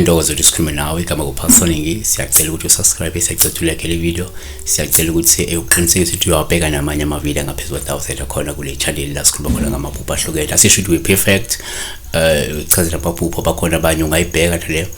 Intokozo ukuthi sikhulume nawe igama kuPasoningi. Siyacela ukuthi usubscribe, siyacela ulike le video, siyacela ukuthi uqinisekise ukuthi uyabheka namanye amavideo ngaphezulu kwa1000 khona kule channel la sikhuluma khona ngamaphupho ahlukene. Asisho ukuthi we perfect chazela amaphupho bakhona abanye ungayibheka le.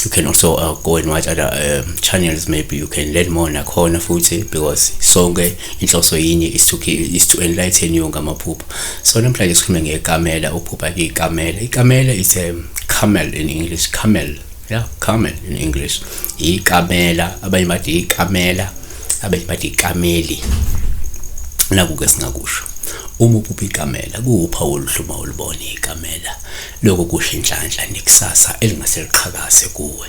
You can also go and watch other channels. Maybe you can learn more nakhona futhi, because sonke inhloso yinye is to enlighten you ngamaphupho. So namhlanje sikhuluma ngekamela. Uphupha ikamela. Ikamela is a camel in English. Camel, yeah, camel in English. Ikamela, abanye bathi ikamela, abanye bathi ikameli. Nakuke singakusho. Uma uphupha ikamela kuwuphawu oluhluma olubona ikamela. Lokho kusho inhlanhla nekusasa elingaseliqhakaze kuwe.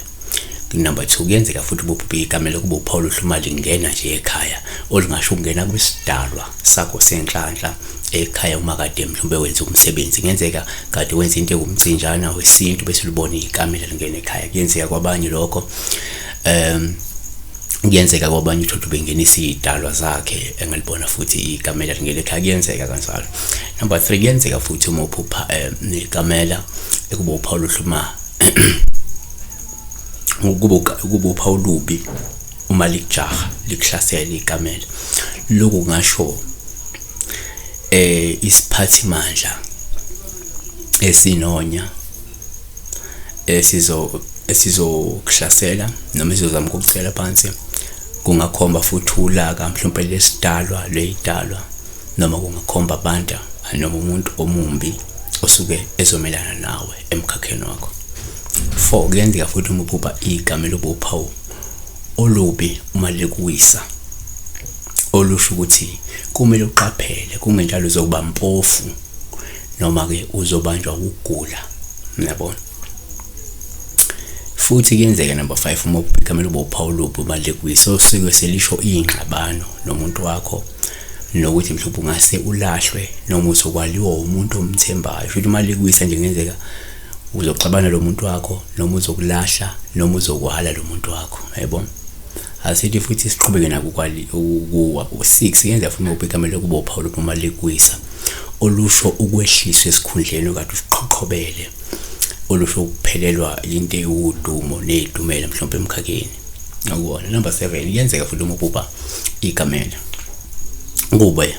Number 2, kuyenzeka futhi uphupha ikamela kube uphawu oluhluma lingena nje ekhaya, olingasho ukungena kwisidalwa sakho senhlanhla ekhaya uma kade mhlawumbe wenza umsebenzi. Kuyenzeka kade wenza into engumtsinjana wesintu bese libona ikamela lingena ekhaya. Kuyenzeka kwabanye lokho. Kuyenzeka kwabanye ukuthi bengenisa idalwa zakhe engalibona futhi ikamela lingena ekhaya. Kuyenzeka kanjalo. Number 3, kuyenzeka futhi uma uphupha ikamela ekuba uphawu oluhluma ukuba uphawu lubi uma lijaha likuhlasela ikamela. Lokho kungasho isiphathimandla esinonya esizokuhlasela noma sizozama ukukucela phansi. Kungakhomba futhi ulaka mhlawumbe lesidalwa leyidalwa, noma kungakhomba abantu noma umuntu omumbi osuke ezomelana nawe emkhakheni wakho. 4, kuyenzeka futhi uma uphupha ikamela ubuphawu olubi uma likuwisa, olusho ukuthi kumele uqaphele, kungenjalo uzokuba mpofu noma ke uzobanjwa ukugula. Uyabona? Futhi kuyenzeka number 5, uma uphupha ikamela ubuphawu olubi uma likuwisa, osuke selisho ingxabano nomuntu wakho, nokuthi mhlawumbe ungase ulahlwe noma uzokwaliwa umuntu omthembayo. Futhi uma likuwisa nje kuyenzeka uzoxabana lo muntu wakho, noma uzokulahla, noma uzokwala lo muntu wakho. Yebo? Asithi futhi siqhubeke nako ku6, kuyenzeka futhi uma uphupha ikamela kuba uphawu olubi uma likuwisa, olusho ukwehliswa esikhundleni okade usiqhoqhobele, olusho ukuphelelwa into ewudumo nezidumela mhlawumbe emkhakheni. Ngakubona. Number 7, kuyenzeka futhi uma uphupha ikamela kube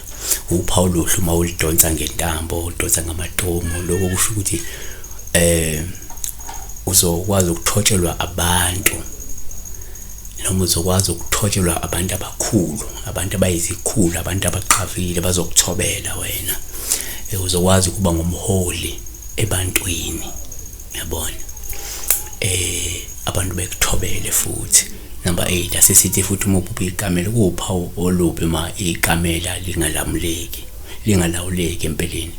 uphawu oluhle uma ulidonsa ngentambo, udonsa ngamatomu. Lokho kusho ukuthi uzokwazi ukuthotshelwa abantu, noma uzokwazi ukuthotshelwa abantu abakhulu, abantu abayizikhulu, abantu abaqavile bazokuthobela wena. Uzokwazi ukuba ngumholi ebantwini. Yabona? Abantu bekuthobele futhi. Number 8, asisithi futhi uma uphupha ikamela kuwuphawu olubi uma ikamela lingalawuleki empeleni.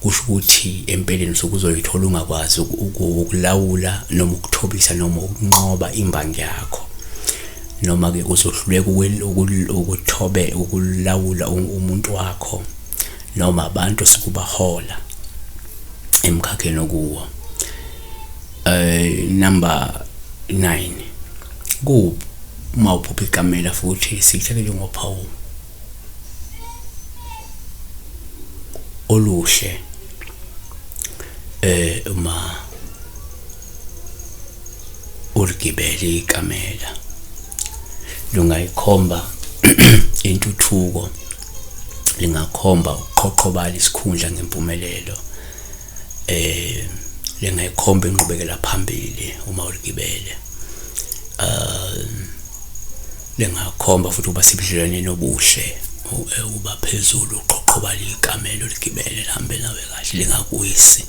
Kusho ukuthi empeleni usuke uzoyithola ungakwazi ukulawula noma ukuthobisa noma ukunqoba imbangi yakho, noma ke uzohluleka ukulawula umuntu wakho noma abantu sikubahola emkhakheni okuwo. Number 9, uma uphupha ikamela futhi sikuthathe njengophawu oluhle uma uligibele ikamela. Lungayikhomba intuthuko, lingakhomba ukuqhoqhobala isikhundla ngempumelelo, lingayikhomba inqubekela phambili uma uligibele. Lingakhomba futhi uba sibudlelwane obuhle, uba phezulu, uqhoqhobala ikamela uligibele lihambe nawe kahle, lingakuwisi.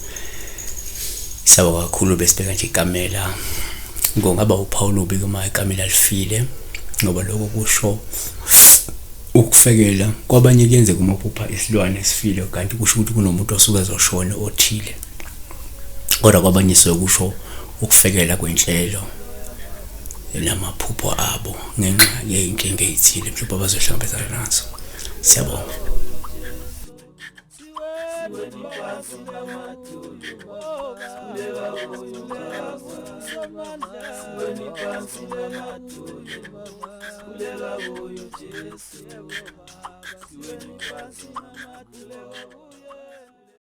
Saba kakhulu besibheka nje ikamela ngongaba uphawu olubi uma ikamela lifile, ngoba lokho kusho ukufekela. Kwabanye kuyenzeka uma uphupha isilwane esifile kanti kusho ukuthi kunomuntu osuke ezoshona othile, kodwa kwabanye sokusho ukufekela kwenhlelo namaphupho abo ngenxa yey'nkinga ezithile mhlawumbe abazohlangabezana nazo. Siyabonga. Kuleka kuyo Jesu, kuleka kuyo Jesu.